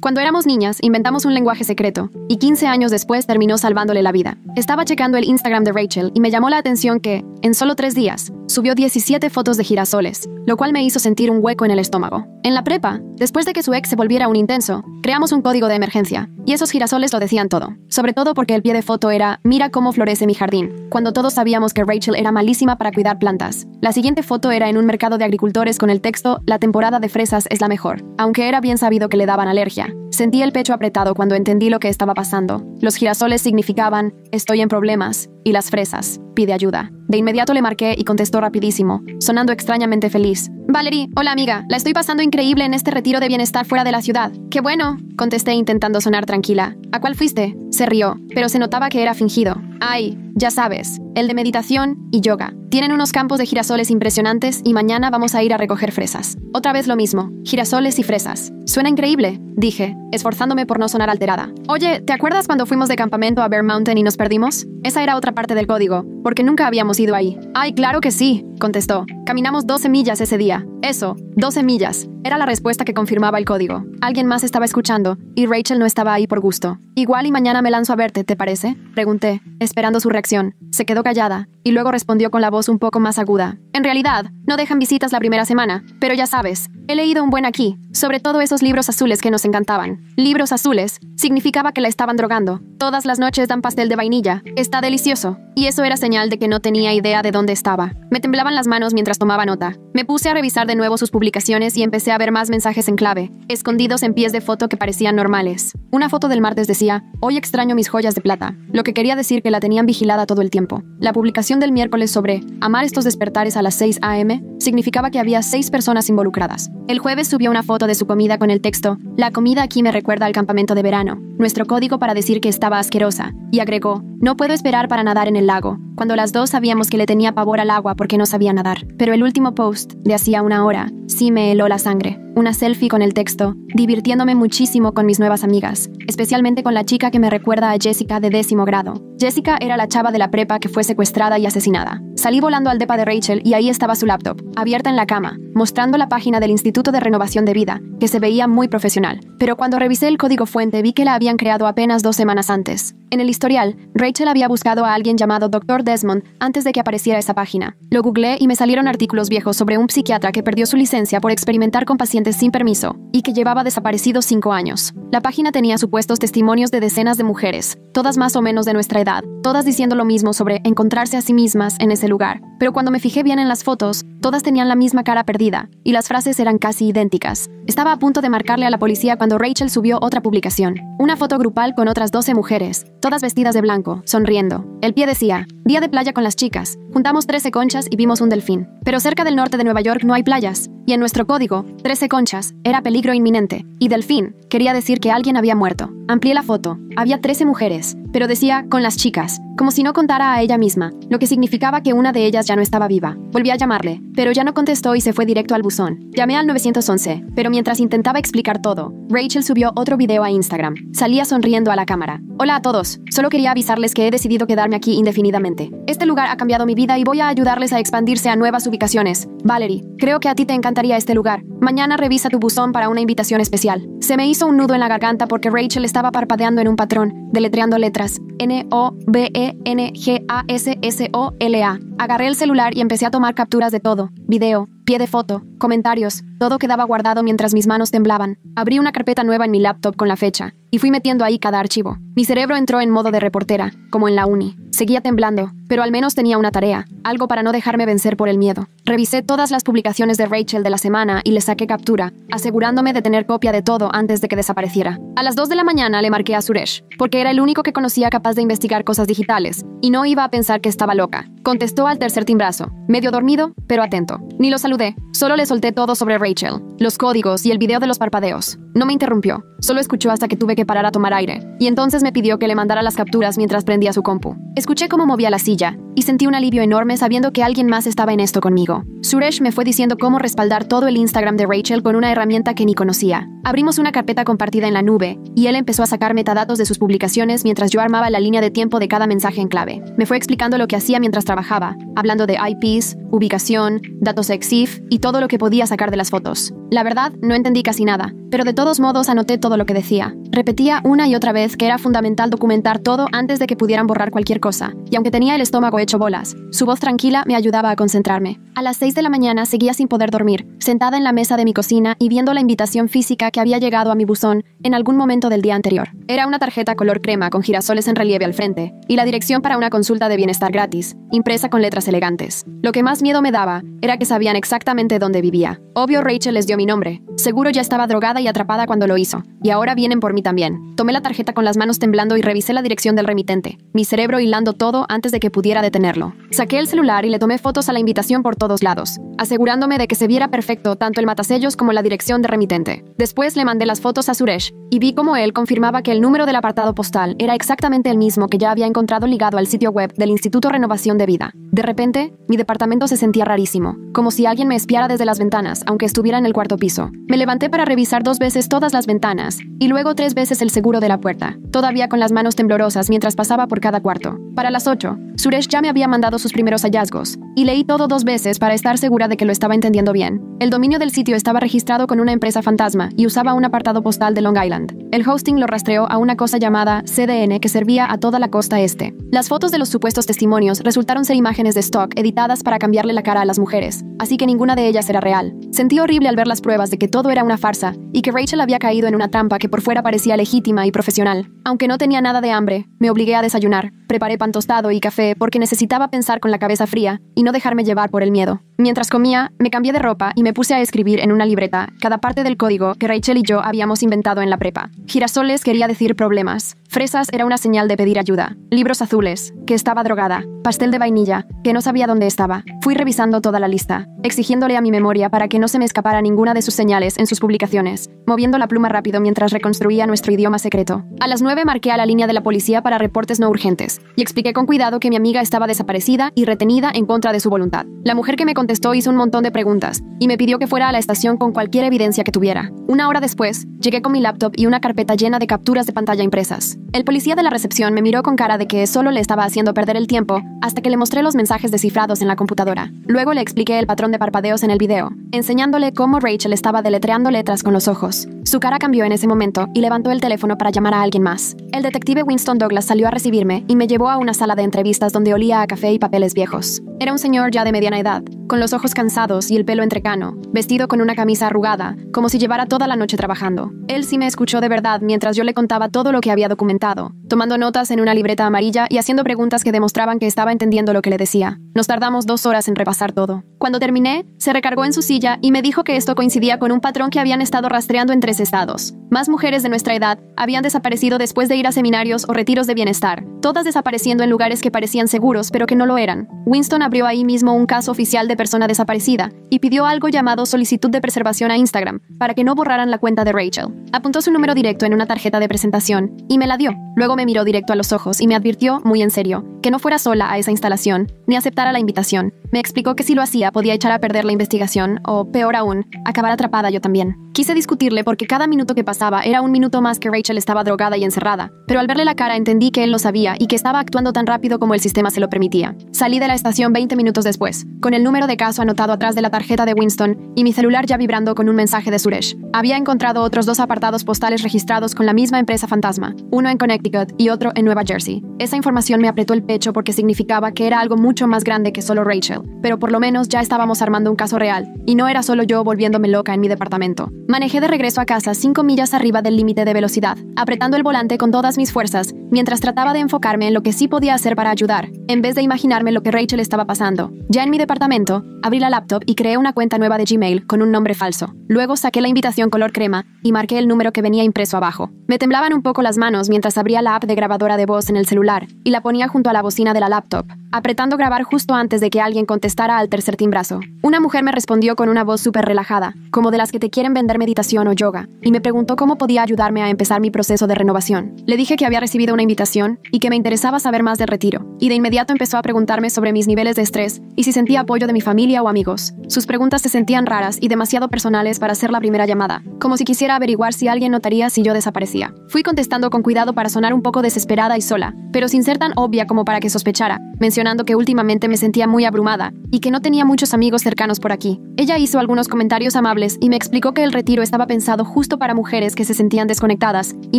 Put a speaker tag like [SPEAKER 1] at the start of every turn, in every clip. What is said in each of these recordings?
[SPEAKER 1] Cuando éramos niñas, inventamos un lenguaje secreto, y 15 años después terminó salvándole la vida. Estaba checando el Instagram de Rachel y me llamó la atención que, en solo 3 días, subió 17 fotos de girasoles, lo cual me hizo sentir un hueco en el estómago. En la prepa, después de que su ex se volviera un intenso, creamos un código de emergencia, y esos girasoles lo decían todo. Sobre todo porque el pie de foto era "Mira cómo florece mi jardín", cuando todos sabíamos que Rachel era malísima para cuidar plantas. La siguiente foto era en un mercado de agricultores con el texto "La temporada de fresas es la mejor", aunque era bien sabido que le daban alergia. Sentí el pecho apretado cuando entendí lo que estaba pasando. Los girasoles significaban "estoy en problemas", y las fresas "pide ayuda". De inmediato le marqué y contestó rapidísimo, sonando extrañamente feliz. «Valerie, hola amiga, la estoy pasando increíble en este retiro de bienestar fuera de la ciudad». «Qué bueno», contesté intentando sonar tranquila. «¿A cuál fuiste?». Se rió, pero se notaba que era fingido. «Ay, ya sabes, el de meditación y yoga. Tienen unos campos de girasoles impresionantes y mañana vamos a ir a recoger fresas». Otra vez lo mismo, girasoles y fresas. «Suena increíble», dije, esforzándome por no sonar alterada. «Oye, ¿te acuerdas cuando fuimos de campamento a Bear Mountain y nos perdimos? Esa era otra parte del código, porque nunca habíamos ido ahí». «Ay, claro que sí», contestó. «Caminamos 12 millas ese día». Eso, 12 millas. Era la respuesta que confirmaba el código. Alguien más estaba escuchando, y Rachel no estaba ahí por gusto. «Igual y mañana me lanzo a verte, ¿te parece?», pregunté, esperando su reacción. Se quedó callada, y luego respondió con la voz un poco más aguda. «En realidad, no dejan visitas la primera semana, pero ya sabes, he leído un buen aquí, sobre todo esos libros azules que nos encantaban». Libros azules significaba que la estaban drogando. Todas las noches dan pastel de vainilla. Está delicioso. Y eso era señal de que no tenía idea de dónde estaba. Me temblaban las manos mientras tomaba nota. Me puse a revisar de nuevo sus publicaciones y empecé a ver más mensajes en clave, escondidos en pies de foto que parecían normales. Una foto del martes decía: «Hoy extraño mis joyas de plata», lo que quería decir que la tenían vigilada todo el tiempo. La publicación del miércoles sobre «amar estos despertares a las 6 a.m.» significaba que había 6 personas involucradas. El jueves subió una foto de su comida con el texto: «La comida aquí me recuerda al campamento de verano», nuestro código para decir que estaba asquerosa, y agregó: «No puedo esperar para nadar en el lago», cuando las dos sabíamos que le tenía pavor al agua porque no sabía nadar. Pero el último post, de hacía una hora, sí me heló la sangre. Una selfie con el texto: «Divirtiéndome muchísimo con mis nuevas amigas, especialmente con la chica que me recuerda a Jessica de 10º grado». Jessica era la chava de la prepa que fue secuestrada y asesinada. Salí volando al depa de Rachel y ahí estaba su laptop, abierta en la cama, mostrando la página del Instituto de Renovación de Vida, que se veía muy profesional. Pero cuando revisé el código fuente vi que la habían creado apenas 2 semanas antes. En el historial, Rachel había buscado a alguien llamado Dr. Desmond antes de que apareciera esa página. Lo googleé y me salieron artículos viejos sobre un psiquiatra que perdió su licencia por experimentar con pacientes sin permiso y que llevaba desaparecido 5 años. La página tenía supuestos testimonios de decenas de mujeres, todas más o menos de nuestra edad, todas diciendo lo mismo sobre encontrarse a sí mismas en ese lugar. Pero cuando me fijé bien en las fotos, todas tenían la misma cara perdida, y las frases eran casi idénticas. Estaba a punto de marcarle a la policía cuando Rachel subió otra publicación. Una foto grupal con otras 12 mujeres, todas vestidas de blanco, sonriendo. El pie decía: «Día de playa con las chicas. Juntamos 13 conchas y vimos un delfín. Pero cerca del norte de Nueva York no hay playas». Y en nuestro código, 13 conchas era peligro inminente, y delfín quería decir que alguien había muerto. Amplié la foto. Había 13 mujeres, pero decía «con las chicas», como si no contara a ella misma, lo que significaba que una de ellas ya no estaba viva. Volví a llamarle, pero ya no contestó y se fue directo al buzón. Llamé al 911, pero mientras intentaba explicar todo, Rachel subió otro video a Instagram. Salía sonriendo a la cámara. «Hola a todos, solo quería avisarles que he decidido quedarme aquí indefinidamente. Este lugar ha cambiado mi vida y voy a ayudarles a expandirse a nuevas ubicaciones. Valerie, creo que a ti te encantaría este lugar. Mañana revisa tu buzón para una invitación especial». Se me hizo un nudo en la garganta porque Rachel estaba parpadeando en un patrón, deletreando letras: NOBENGASSOLA. Agarré el celular y empecé a tomar capturas de todo: video, pie de foto, comentarios. Todo quedaba guardado mientras mis manos temblaban. Abrí una carpeta nueva en mi laptop con la fecha y fui metiendo ahí cada archivo. Mi cerebro entró en modo de reportera, como en la uni. Seguía temblando, pero al menos tenía una tarea, algo para no dejarme vencer por el miedo. Revisé todas las publicaciones de Rachel de la semana y le saqué captura, asegurándome de tener copia de todo antes de que desapareciera. A las 2 de la mañana le marqué a Suresh, porque era el único que conocía capaz de investigar cosas digitales, y no iba a pensar que estaba loca. Contestó al tercer timbrazo, medio dormido, pero atento. Ni lo saludé, solo le solté todo sobre Rachel, los códigos y el video de los parpadeos. No me interrumpió, solo escuchó hasta que tuve que parar a tomar aire, y entonces me pidió que le mandara las capturas mientras prendía su compu. Escuché cómo movía la silla, y sentí un alivio enorme sabiendo que alguien más estaba en esto conmigo. Suresh me fue diciendo cómo respaldar todo el Instagram de Rachel con una herramienta que ni conocía. Abrimos una carpeta compartida en la nube, y él empezó a sacar metadatos de sus publicaciones mientras yo armaba la línea de tiempo de cada mensaje en clave. Me fue explicando lo que hacía mientras trabajaba, hablando de IPs, ubicación, datos EXIF y todo lo que podía sacar de las fotos. La verdad, no entendí casi nada, pero de todos modos anoté todo lo que decía. Repetía una y otra vez que era fundamental documentar todo antes de que pudieran borrar cualquier cosa, y aunque tenía el estómago hecho bolas, su voz tranquila me ayudaba a concentrarme. A las 6 de la mañana seguía sin poder dormir, sentada en la mesa de mi cocina y viendo la invitación física que había llegado a mi buzón en algún momento del día anterior. Era una tarjeta color crema con girasoles en relieve al frente, y la dirección para una consulta de bienestar gratis, impresa con letras elegantes. Lo que más miedo me daba era que sabían exactamente dónde vivía. Obvio, Rachel les dio mi nombre. Seguro ya estaba drogada y atrapada cuando lo hizo, y ahora vienen por mí también. Tomé la tarjeta con las manos temblando y revisé la dirección del remitente, mi cerebro hilando todo antes de que pudiera detenerlo. Saqué el celular y le tomé fotos a la invitación por todos lados, asegurándome de que se viera perfecto tanto el matasellos como la dirección de remitente. Después le mandé las fotos a Suresh y vi cómo él confirmaba que el número del apartado postal era exactamente el mismo que ya había encontrado ligado al sitio web del Instituto Renovación de Vida. De repente, mi departamento se sentía rarísimo, como si alguien me espiara desde las ventanas, aunque estuviera en el cuarto piso. Me levanté para revisar 2 veces todas las ventanas y luego 3 veces el seguro de la puerta, todavía con las manos temblorosas mientras pasaba por cada cuarto. Para las 8, Suresh ya me había mandado sus primeros hallazgos, y leí todo 2 veces para estar segura de que lo estaba entendiendo bien. El dominio del sitio estaba registrado con una empresa fantasma y usaba un apartado postal de Long Island. El hosting lo rastreó a una cosa llamada CDN que servía a toda la costa este. Las fotos de los supuestos testimonios resultaron ser imágenes de stock editadas para cambiarle la cara a las mujeres, así que ninguna de ellas era real. Sentí horrible al ver las pruebas de que todo era una farsa y que Rachel había caído en una trampa que por fuera parecía legítima y profesional. Aunque no tenía nada de hambre, me obligué a desayunar. Preparé pan tostado y café porque necesitaba pensar con la cabeza fría y no dejarme llevar por el miedo. Mientras comía, me cambié de ropa y me puse a escribir en una libreta cada parte del código que Rachel y yo habíamos inventado en la prepa. Girasoles quería decir problemas. Fresas era una señal de pedir ayuda. Libros azules, que estaba drogada. Pastel de vainilla, que no sabía dónde estaba. Fui revisando toda la lista, exigiéndole a mi memoria para que no se me escapara ninguna de sus señales en sus publicaciones, moviendo la pluma rápido mientras reconstruía nuestro idioma secreto. A las 9 marqué a la línea de la policía para reportes no urgentes y expliqué con cuidado que mi amiga estaba desaparecida y retenida en contra de su voluntad. La mujer que me contestó hizo un montón de preguntas y me pidió que fuera a la estación con cualquier evidencia que tuviera. Una hora después, llegué con mi laptop y una carpeta llena de capturas de pantalla impresas. El policía de la recepción me miró con cara de que solo le estaba haciendo perder el tiempo hasta que le mostré los mensajes descifrados en la computadora. Luego le expliqué el patrón de parpadeos en el video, enseñándole cómo Rachel estaba deletreando letras con los ojos. Su cara cambió en ese momento y levantó el teléfono para llamar a alguien más. El detective Winston Douglas salió a recibirme y me llevó a una sala de entrevistas donde olía a café y papeles viejos. Era un señor ya de mediana edad, con los ojos cansados y el pelo entrecano, vestido con una camisa arrugada, como si llevara toda la noche trabajando. Él sí me escuchó de verdad mientras yo le contaba todo lo que había documentado, tomando notas en una libreta amarilla y haciendo preguntas que demostraban que estaba entendiendo lo que le decía. Nos tardamos 2 horas en repasar todo. Cuando terminé, se recargó en su silla y me dijo que esto coincidía con un patrón que habían estado rastreando en 3 estados. Más mujeres de nuestra edad habían desaparecido después de ir a seminarios o retiros de bienestar, todas desapareciendo en lugares que parecían seguros pero que no lo eran. Winston abrió ahí mismo un caso oficial de persona desaparecida y pidió algo llamado solicitud de preservación a Instagram para que no borraran la cuenta de Rachel. Apuntó su número directo en una tarjeta de presentación y me la dio. Luego me miró directo a los ojos y me advirtió, muy en serio, que no fuera sola a esa instalación ni aceptara la invitación. Me explicó que si lo hacía podía echar a perder la investigación o, peor aún, acabar atrapada yo también. Quise discutirle porque cada minuto que pasaba era un minuto más que Rachel estaba drogada y encerrada, pero al verle la cara entendí que él lo sabía y que estaba actuando tan rápido como el sistema se lo permitía. Salí de la estación 20 minutos después, con el número de caso anotado atrás de la tarjeta de Winston y mi celular ya vibrando con un mensaje de Suresh. Había encontrado otros 2 apartados postales registrados con la misma empresa fantasma, uno en Connecticut y otro en Nueva Jersey. Esa información me apretó el pecho porque significaba que era algo mucho más grande que solo Rachel, pero por lo menos ya estábamos armando un caso real y no era solo yo volviéndome loca en mi departamento. Manejé de regreso a casa 5 millas arriba del límite de velocidad, apretando el volante con todas mis fuerzas, mientras trataba de enfocarme en lo que sí podía hacer para ayudar, en vez de imaginarme lo que Rachel estaba pasando. Ya en mi departamento, abrí la laptop y creé una cuenta nueva de Gmail con un nombre falso. Luego saqué la invitación color crema y marqué el número que venía impreso abajo. Me temblaban un poco las manos mientras abría la app de grabadora de voz en el celular y la ponía junto a la bocina de la laptop, apretando grabar justo antes de que alguien contestara al tercer timbrazo. Una mujer me respondió con una voz súper relajada, como de las que te quieren vender meditación o yoga, y me preguntó cómo podía ayudarme a empezar mi proceso de renovación. Le dije que había recibido una invitación y que me interesaba saber más del retiro, y de inmediato empezó a preguntarme sobre mis niveles de estrés y si sentía apoyo de mi familia o amigos. Sus preguntas se sentían raras y demasiado personales para ser la primera llamada, como si quisiera averiguar si alguien notaría si yo desaparecía. Fui contestando con cuidado para sonar un poco desesperada y sola, pero sin ser tan obvia como para que sospechara. mencionando que últimamente me sentía muy abrumada y que no tenía muchos amigos cercanos por aquí. Ella hizo algunos comentarios amables y me explicó que el retiro estaba pensado justo para mujeres que se sentían desconectadas y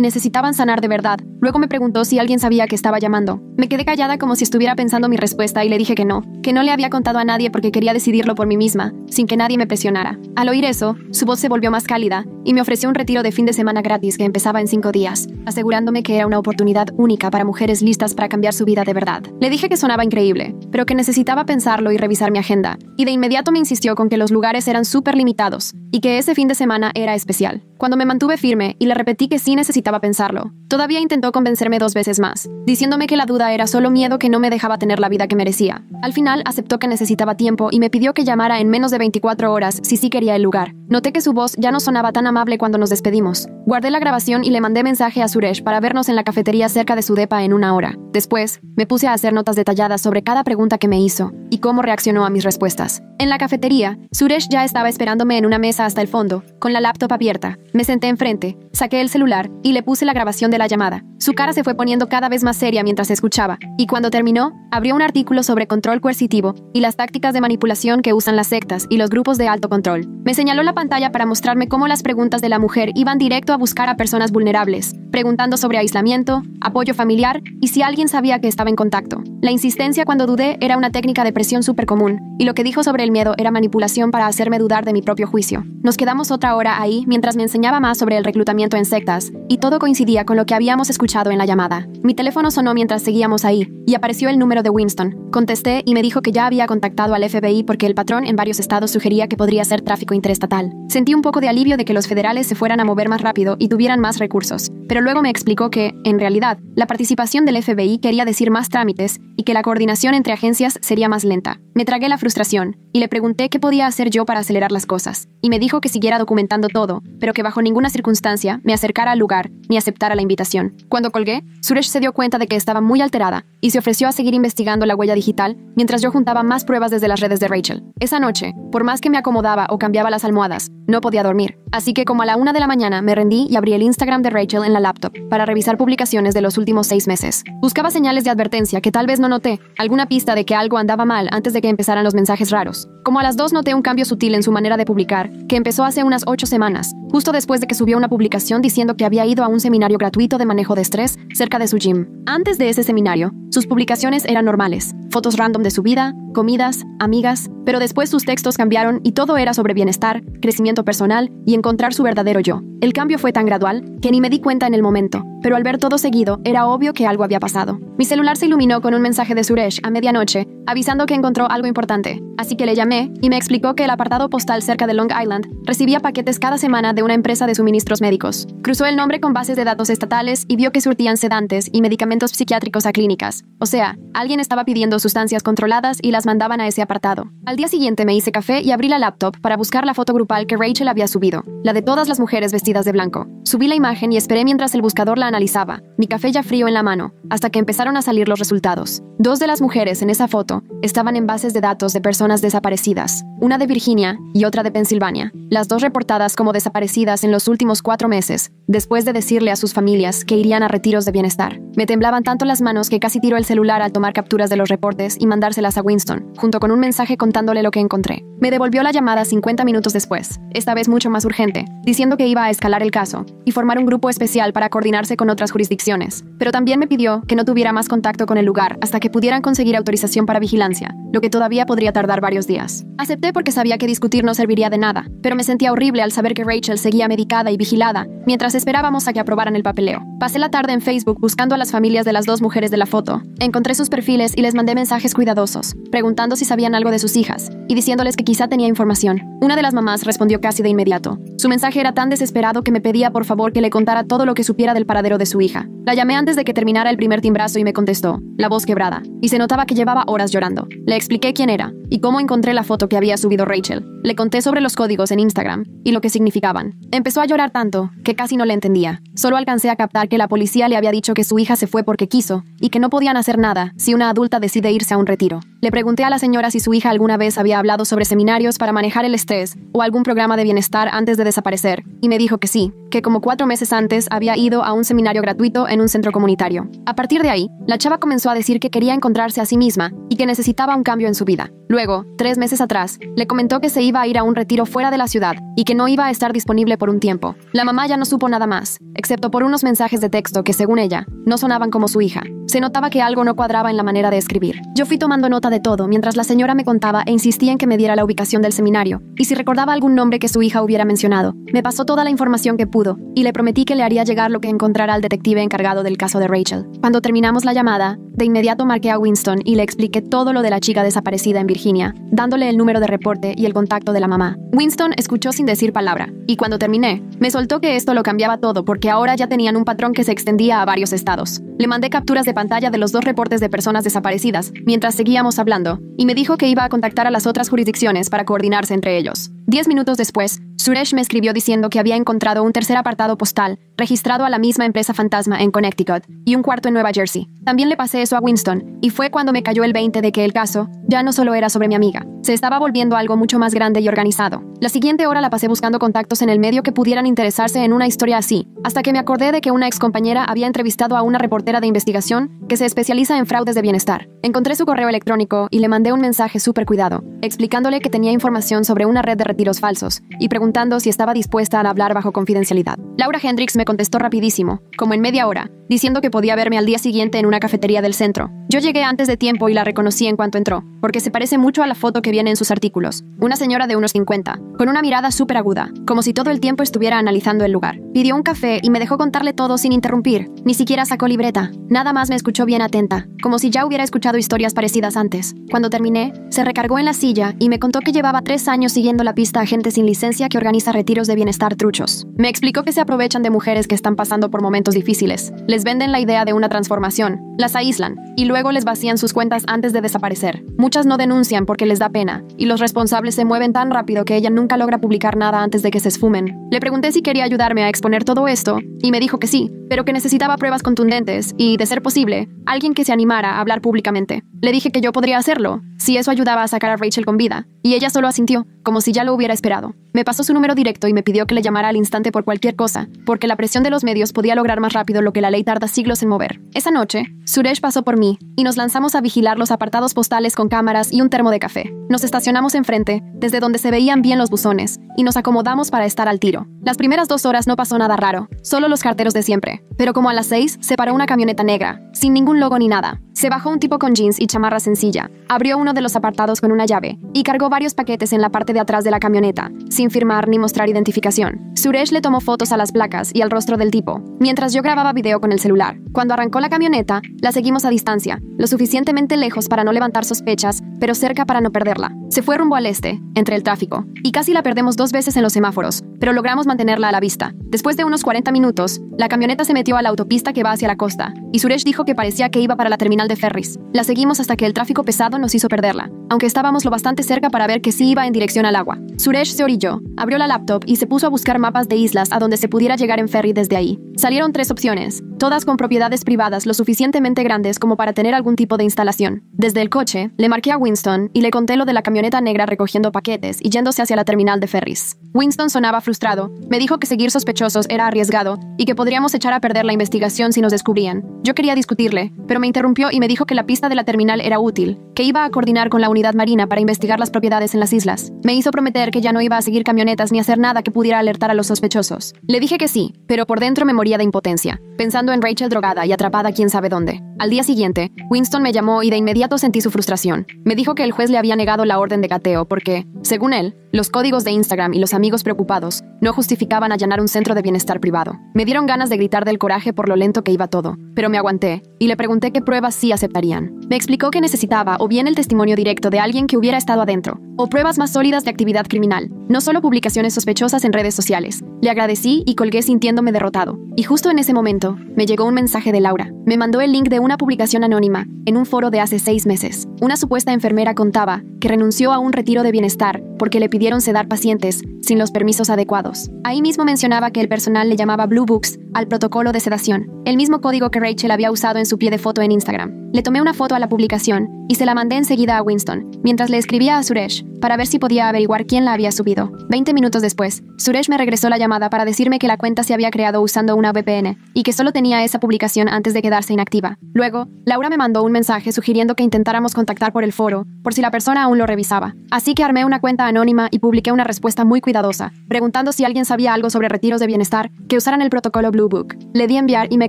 [SPEAKER 1] necesitaban sanar de verdad. Luego me preguntó si alguien sabía que estaba llamando. Me quedé callada como si estuviera pensando mi respuesta y le dije que no le había contado a nadie porque quería decidirlo por mí misma, sin que nadie me presionara. Al oír eso, su voz se volvió más cálida y me ofreció un retiro de fin de semana gratis que empezaba en 5 días, asegurándome que era una oportunidad única para mujeres listas para cambiar su vida de verdad. Le dije que sonaba increíble, pero que necesitaba pensarlo y revisar mi agenda, y de inmediato me insistió con que los lugares eran súper limitados y que ese fin de semana era especial. Cuando me mantuve firme y le repetí que sí necesitaba pensarlo, todavía intentó convencerme 2 veces más, diciéndome que la duda era solo miedo que no me dejaba tener la vida que merecía. Al final aceptó que necesitaba tiempo y me pidió que llamara en menos de 24 horas si sí quería el lugar. Noté que su voz ya no sonaba tan amable cuando nos despedimos. Guardé la grabación y le mandé mensaje a Suresh para vernos en la cafetería cerca de su depa en 1 hora. Después, me puse a hacer notas detalladas sobre cada pregunta que me hizo y cómo reaccionó a mis respuestas. En la cafetería, Suresh ya estaba esperándome en una mesa hasta el fondo, con la laptop abierta. Me senté enfrente, saqué el celular y le puse la grabación de la llamada. Su cara se fue poniendo cada vez más seria mientras escuchaba, y cuando terminó, abrió un artículo sobre control coercitivo y las tácticas de manipulación que usan las sectas y los grupos de alto control. Me señaló la pantalla para mostrarme cómo las preguntas de la mujer iban directo a buscar a personas vulnerables, preguntando sobre aislamiento, apoyo familiar y si alguien sabía que estaba en contacto. La insistencia cuando dudé era una técnica de presión súper común, y lo que dijo sobre el miedo era manipulación para hacerme dudar de mi propio juicio. Nos quedamos otra hora ahí mientras me enseñaba más sobre el reclutamiento en sectas, y todo coincidía con lo que habíamos escuchado en la llamada. Mi teléfono sonó mientras seguíamos ahí, y apareció el número de Winston. Contesté y me dijo que ya había contactado al FBI porque el patrón en varios estados sugería que podría ser tráfico interestatal. Sentí un poco de alivio de que los federales se fueran a mover más rápido y tuvieran más recursos, pero luego me explicó que, en realidad, la participación del FBI quería decir más trámites y que la coordinación entre agencias sería más lenta. Me tragué la frustración y le pregunté qué podía hacer yo para acelerar las cosas, y me dijo que siguiera documentando todo, pero que bajo ninguna circunstancia me acercara al lugar ni aceptara la invitación. Cuando colgué, Suresh se dio cuenta de que estaba muy alterada y se ofreció a seguir investigando la huella digital mientras yo juntaba más pruebas desde las redes de Rachel. Esa noche, por más que me acomodaba o cambiaba las almohadas, no podía dormir, así que como a la 1 de la mañana me rendí y abrí el Instagram de Rachel en la laptop para revisar publicaciones de los últimos 6 meses. Buscaba señales de advertencia que tal vez no noté, alguna pista de que algo andaba mal antes de que empezaran los mensajes raros. Como a las 2 noté un cambio sutil en su manera de publicar, que empezó hace unas 8 semanas, justo después de que subió una publicación diciendo que había ido a un seminario gratuito de manejo de estrés cerca de su gym. Antes de ese seminario, sus publicaciones eran normales, fotos random de su vida, comidas, amigas, pero después sus textos cambiaron y todo era sobre bienestar, crecimiento personal y encontrar su verdadero yo. El cambio fue tan gradual que ni me di cuenta en el momento, pero al ver todo seguido, era obvio que algo había pasado. Mi celular se iluminó con un mensaje de Suresh a medianoche, avisando que encontró algo importante, así que le llamé y me explicó que el apartado postal cerca de Long Island recibía paquetes cada semana de una empresa de suministros médicos. Cruzó el nombre con bases de datos estatales y vio que surtían sedantes y medicamentos psiquiátricos a clínicas. O sea, alguien estaba pidiendo sustancias controladas y las mandaban a ese apartado. Al día siguiente me hice café y abrí la laptop para buscar la foto grupal que Rachel había subido, la de todas las mujeres vestidas de blanco. Subí la imagen y esperé mientras el buscador la analizaba, mi café ya frío en la mano, hasta que empezaron a salir los resultados. 2 de las mujeres en esa foto estaban en bases de datos de personas desaparecidas, una de Virginia y otra de Pensilvania, las 2 reportadas como desaparecidas en los últimos 4 meses, después de decirle a sus familias que irían a retiros de bienestar. Me temblaban tanto las manos que casi tiró el celular al tomar capturas de los reportes y mandárselas a Winston, junto con un mensaje contándole lo que encontré. Me devolvió la llamada 50 minutos después, esta vez mucho más urgente, diciendo que iba a escalar el caso y formar un grupo especial para coordinarse con otras jurisdicciones, pero también me pidió que no tuviera más contacto con el lugar hasta que pudieran conseguir autorización para vigilancia, lo que todavía podría tardar varios días. Acepté porque sabía que discutir no serviría de nada, pero me sentía horrible al saber que Rachel seguía medicada y vigilada mientras esperábamos a que aprobaran el papeleo. Pasé la tarde en Facebook buscando a las familias de las 2 mujeres de la foto. Encontré sus perfiles y les mandé mensajes cuidadosos, preguntando si sabían algo de sus hijas y diciéndoles que quizá tenía información. Una de las mamás respondió casi de inmediato. Su mensaje era tan desesperado que me pedía por favor que le contara todo lo que supiera del paradero de su hija. La llamé antes de que terminara el primer timbrazo y me contestó, la voz quebrada, y se notaba que llevaba horas llorando. Le expliqué quién era, y cómo encontré la foto que había subido Rachel. Le conté sobre los códigos en Instagram y lo que significaban. Empezó a llorar tanto que casi no le entendía. Solo alcancé a captar que la policía le había dicho que su hija se fue porque quiso y que no podían hacer nada si una adulta decide irse a un retiro. Le pregunté a la señora si su hija alguna vez había hablado sobre seminarios para manejar el estrés o algún programa de bienestar antes de desaparecer, y me dijo que sí, que como 4 meses antes había ido a un seminario gratuito en un centro comunitario. A partir de ahí, la chava comenzó a decir que quería encontrarse a sí misma y que necesitaba un cambio en su vida. Luego, 3 meses atrás, le comentó que se iba a ir a un retiro fuera de la ciudad y que no iba a estar disponible por un tiempo. La mamá ya no supo nada más, excepto por unos mensajes de texto que, según ella, no sonaban como su hija. Se notaba que algo no cuadraba en la manera de escribir. Yo fui tomando nota de todo mientras la señora me contaba e insistía en que me diera la ubicación del seminario y si recordaba algún nombre que su hija hubiera mencionado. Me pasó toda la información que pudo y le prometí que le haría llegar lo que encontrara al detective encargado del caso de Rachel. Cuando terminamos la llamada, de inmediato marqué a Winston y le expliqué todo lo de la chica desaparecida en Virginia, dándole el número de reporte y el contacto de la mamá. Winston escuchó sin decir palabra, y cuando terminé, me soltó que esto lo cambiaba todo porque ahora ya tenían un patrón que se extendía a varios estados. Le mandé capturas de pantalla de los 2 reportes de personas desaparecidas mientras seguíamos hablando, y me dijo que iba a contactar a las otras jurisdicciones para coordinarse entre ellos. 10 minutos después, Suresh me escribió diciendo que había encontrado un tercer apartado postal registrado a la misma empresa fantasma en Connecticut y un cuarto en Nueva Jersey. También le pasé eso a Winston, y fue cuando me cayó el 20 de que el caso ya no solo era sobre mi amiga, se estaba volviendo algo mucho más grande y organizado. La siguiente hora la pasé buscando contactos en el medio que pudieran interesarse en una historia así, hasta que me acordé de que una excompañera había entrevistado a una reportera de investigación que se especializa en fraudes de bienestar. Encontré su correo electrónico y le mandé un mensaje súper cuidado, explicándole que tenía información sobre una red de retiros falsos y preguntando si estaba dispuesta a hablar bajo confidencialidad. Laura Hendricks me contestó rapidísimo, como en media hora, diciendo que podía verme al día siguiente en una cafetería del centro. Yo llegué antes de tiempo y la reconocí en cuanto entró, porque se parece mucho a la foto que viene en sus artículos. Una señora de unos 50, con una mirada súper aguda, como si todo el tiempo estuviera analizando el lugar. Pidió un café y me dejó contarle todo sin interrumpir. Ni siquiera sacó libreta. Nada más me escuchó bien atenta, como si ya hubiera escuchado historias parecidas antes. Cuando terminé, se recargó en la silla y me contó que llevaba 3 años siguiendo la pista a gente sin licencia que organiza retiros de bienestar truchos. Me explicó que se aprovechan de mujeres que están pasando por momentos difíciles. Les venden la idea de una transformación, las aíslan y luego les vacían sus cuentas antes de desaparecer. Muchas no denuncian porque les da pena y los responsables se mueven tan rápido que ella nunca logra publicar nada antes de que se esfumen. Le pregunté si quería ayudarme a exponer todo esto y me dijo que sí, pero que necesitaba pruebas contundentes y, de ser posible, alguien que se animara a hablar públicamente. Le dije que yo podría hacerlo, si eso ayudaba a sacar a Rachel con vida, y ella solo asintió, como si ya lo hubiera esperado. Me pasó su número directo y me pidió que le llamara al instante por cualquier cosa, porque la presión de los medios podía lograr más rápido lo que la ley tarda siglos en mover. Esa noche, Suresh pasó por mí y nos lanzamos a vigilar los apartados postales con cámaras y un termo de café. Nos estacionamos enfrente, desde donde se veían bien los buzones, y nos acomodamos para estar al tiro. Las primeras 2 horas no pasó nada raro, solo los carteros de siempre. Pero como a las 6, se paró una camioneta negra, sin ningún logo ni nada. Se bajó un tipo con jeans y chamarra sencilla, abrió uno de los apartados con una llave y cargó varios paquetes en la parte de atrás de la camioneta, sin firmar ni mostrar identificación. Suresh le tomó fotos a las placas y al rostro del tipo, mientras yo grababa video con el celular. Cuando arrancó la camioneta, la seguimos a distancia, lo suficientemente lejos para no levantar sospechas, pero cerca para no perderla. Se fue rumbo al este, entre el tráfico, y casi la perdemos 2 veces en los semáforos, pero logramos mantenerla a la vista. Después de unos 40 minutos, la camioneta se metió a la autopista que va hacia la costa, y Suresh dijo que parecía que iba para la terminal de ferries. La seguimos hasta que el tráfico pesado nos hizo perderla, aunque estábamos lo bastante cerca para ver que sí iba en dirección al agua. Suresh se orilló, abrió la laptop y se puso a buscar mapas de islas a donde se pudiera llegar en ferry desde ahí. Salieron 3 opciones, todas con propiedades privadas lo suficientemente grandes como para tener algún tipo de instalación. Desde el coche, le marqué a Winston y le conté lo de la camioneta negra recogiendo paquetes y yéndose hacia la terminal de ferries. Winston sonaba frustrado, me dijo que seguir sospechosos era arriesgado y que podríamos echar a perder la investigación si nos descubrían. Yo quería discutirle, pero me interrumpió y me dijo que la pista de la terminal era útil, que iba a coordinar con la unidad marina para investigar las propiedades en las islas. Me hizo prometer que ya no iba a seguir camionetas ni hacer nada que pudiera alertar a los sospechosos. Le dije que sí, pero por dentro me moría de impotencia, pensando en Rachel drogada y atrapada quién sabe dónde. Al día siguiente, Winston me llamó y de inmediato sentí su frustración. Me dijo que el juez le había negado la orden de cateo porque, según él, los códigos de Instagram y los amigos preocupados no justificaban allanar un centro de bienestar privado. Me dieron ganas de gritar del coraje por lo lento que iba todo, pero me aguanté y le pregunté qué pruebas sí aceptarían. Me explicó que necesitaba o bien el testimonio directo de alguien que hubiera estado adentro, o pruebas más sólidas de actividad criminal, no solo publicaciones sospechosas en redes sociales. Le agradecí y colgué sintiéndome derrotado. Y justo en ese momento, me llegó un mensaje de Laura. Me mandó el link de una publicación anónima en un foro de hace 6 meses. Una supuesta enfermera contaba que renunció a un retiro de bienestar porque le pidieron sedar pacientes sin los permisos adecuados. Ahí mismo mencionaba que el personal le llamaba Blue Books al protocolo de sedación, el mismo código que Rachel había usado en su pie de foto en Instagram. Le tomé una foto a la publicación y se la mandé enseguida a Winston, mientras le escribía a Suresh para ver si podía averiguar quién la había subido. 20 minutos después, Suresh me regresó la llamada para decirme que la cuenta se había creado usando una VPN y que solo tenía esa publicación antes de quedarse inactiva. Luego, Laura me mandó un mensaje sugiriendo que intentáramos contactar por el foro, por si la persona aún lo revisaba. Así que armé una cuenta anónima y publiqué una respuesta muy cuidadosa, preguntando si alguien sabía algo sobre retiros de bienestar que usaran el protocolo Blue Book. Le di enviar y me